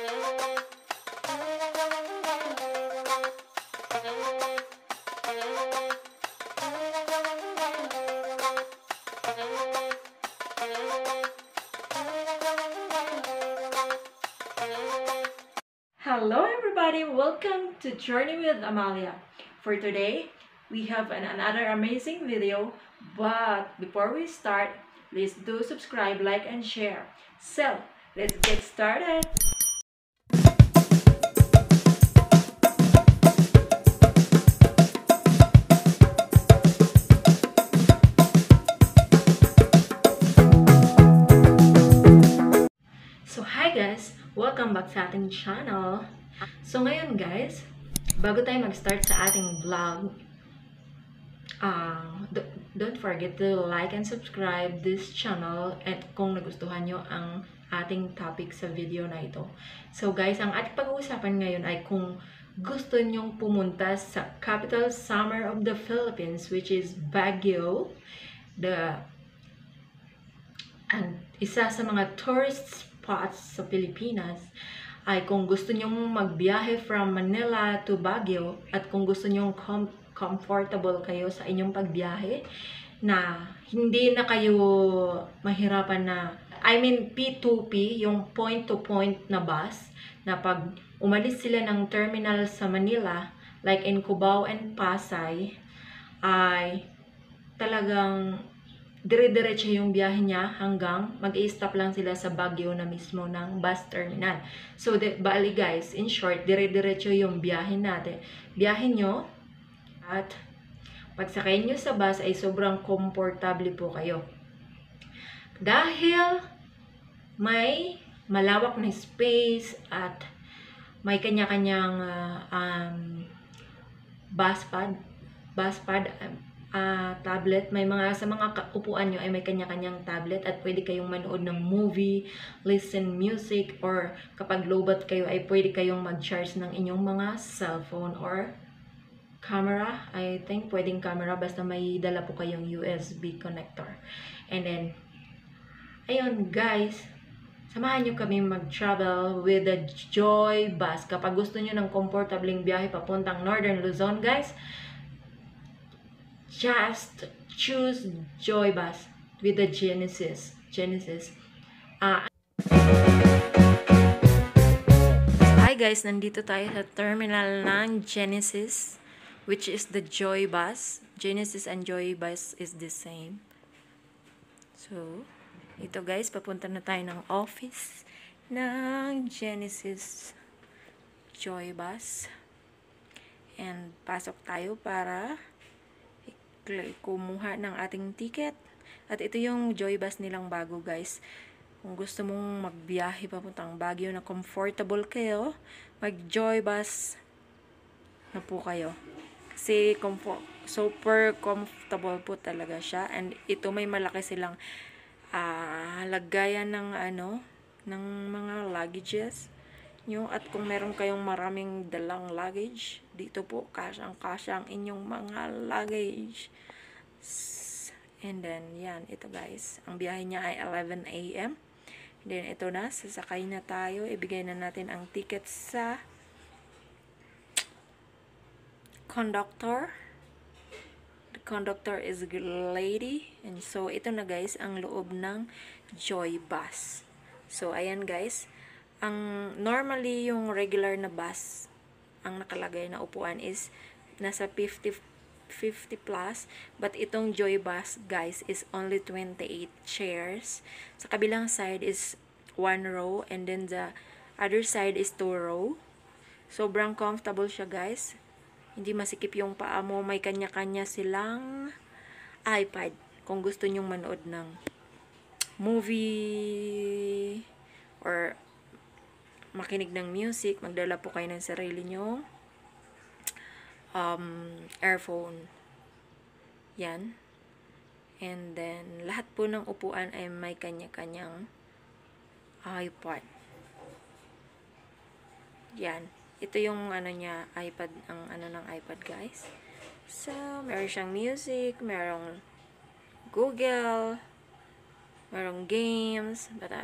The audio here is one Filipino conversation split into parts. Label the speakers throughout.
Speaker 1: Hello everybody, welcome to Journey with Amalia. For today, we have another amazing video, but before we start, please do subscribe, like, and share. So, let's get started. So, hi guys! Welcome back sa ating channel. So, ngayon guys, bago tayo mag-start sa ating vlog, don't forget to like and subscribe this channel at kung nagustuhan nyo ang ating topic sa video na ito. So guys, ang ating pag-uusapan ngayon ay kung gusto nyong pumunta sa capital summer of the Philippines, which is Baguio, isa sa mga tourist spots sa Pilipinas, ay kung gusto nyong magbiyahe from Manila to Baguio at kung gusto nyong comfortable kayo sa inyong pagbiyahe na hindi na kayo mahirapan na, P2P, yung point-to-point na bus, na pag umalis sila ng terminal sa Manila, like in Cubao and Pasay, ay talagang dire-diretso yung biyahe niya hanggang mag-i-stop lang sila sa Baguio na mismo ng bus terminal. So, bali guys, in short, dire-diretso yung biyahe natin. Biyahe nyo at pagsakay nyo sa bus ay sobrang komportable po kayo. Dahil may malawak na space at may kanya-kanyang bus pad, tablet, may sa mga upuan nyo ay may kanya-kanyang tablet at pwede kayong manood ng movie, listen music, or kapag lowbat kayo ay pwede kayong mag-charge ng inyong mga cellphone or camera. I think pwedeng camera basta may dala po kayong USB connector. And then, ayun guys, samahan nyo kami mag-travel with the Joy Bus. Kapag gusto nyo ng komportableng biyahe papuntang Northern Luzon guys, just choose Joy Bus with the Genesis. Hi guys, nandito tayo sa terminal ng Genesis, which is the Joy Bus. Genesis and Joy Bus is the same. So, ito guys, papunta na tayo ng office ng Genesis Joy Bus. And pasok tayo para kumuha ng ating ticket. At ito yung Joy Bus nilang bago guys. Kung gusto mong magbiyahe papuntang Baguio na comfortable kayo, mag Joy Bus na po kayo. Kasi super comfortable po talaga siya. And ito may malaki silang lagayan ng ng mga luggages nyo. At kung meron kayong maraming dalang luggage, dito po kasyang-kasya ang inyong mga luggage. And then, yan, ito guys. Ang biyahe niya ay 11 AM. And then, ito na, sasakay na tayo. Ibigay na natin ang ticket sa conductor. The conductor is a lady. And so, ito na guys, ang loob ng Joy Bus. So, ayan guys. Normally, yung regular na bus, ang nakalagay na upuan is nasa 50 plus, but itong Joy Bus guys is only 28 chairs. Sa kabilang side is 1 row and then the other side is 2 row. Sobrang comfortable siya guys. Hindi masikip yung paa mo. May kanya-kanya silang iPad kung gusto nyong manood ng movie or makinig ng music. Magdala po kayo ng sarili nyong earphone. Yan. And then, lahat po ng upuan ay may kanya-kanyang iPad. Yan. Ito yung niya, iPad, ang ng iPad guys. So, meron siyang music, merong Google, merong games, but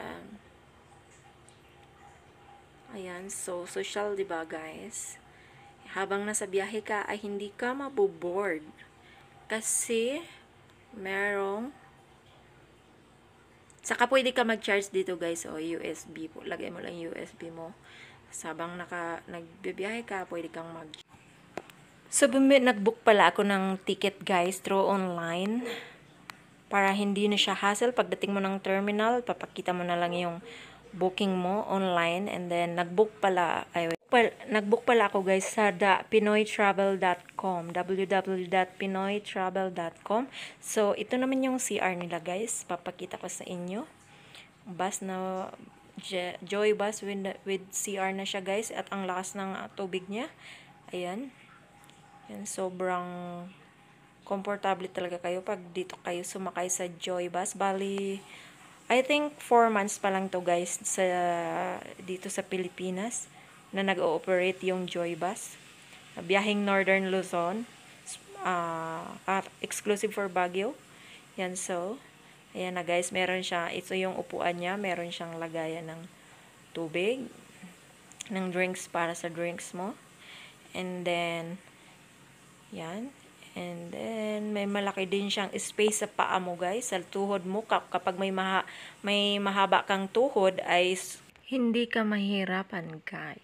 Speaker 1: Ayan, so social, 'di ba, guys? Habang nasa biyahe ka ay hindi ka maboboard. Kasi merong saka pwede ka mag-charge dito, guys, o USB po. Lagay mo lang USB mo. Habang nagbibiyahe ka, pwede kang mag. So, nag-book pala ako ng ticket, guys, through online. Para hindi na siya hassle. Pagdating mo ng terminal, papakita mo na lang yung booking mo online. And then, nag-book pala ako, guys, sa pinoytravel.com, www.pinoytravel.com. So, ito naman yung CR nila, guys. Papakita ko sa inyo. Bus na Joy bus with CR na siya, guys. At ang lakas ng tubig niya. Ayan. Yan, sobrang komportable talaga kayo pag dito kayo sumakay sa Joy bus. Bali, I think 4 months pa lang to, guys, dito sa Pilipinas na nag-ooperate yung Joy bus. Biyaheng Northern Luzon. Exclusive for Baguio. Yan, so ayan na, guys, meron siya, ito yung upuan niya, meron siyang lagayan ng tubig, ng drinks para sa drinks mo. And then, yan. And then, may malaki din siyang space sa paa mo, guys, sa tuhod mo. Kapag may mahaba kang tuhod, ay hindi ka mahirapan, guys.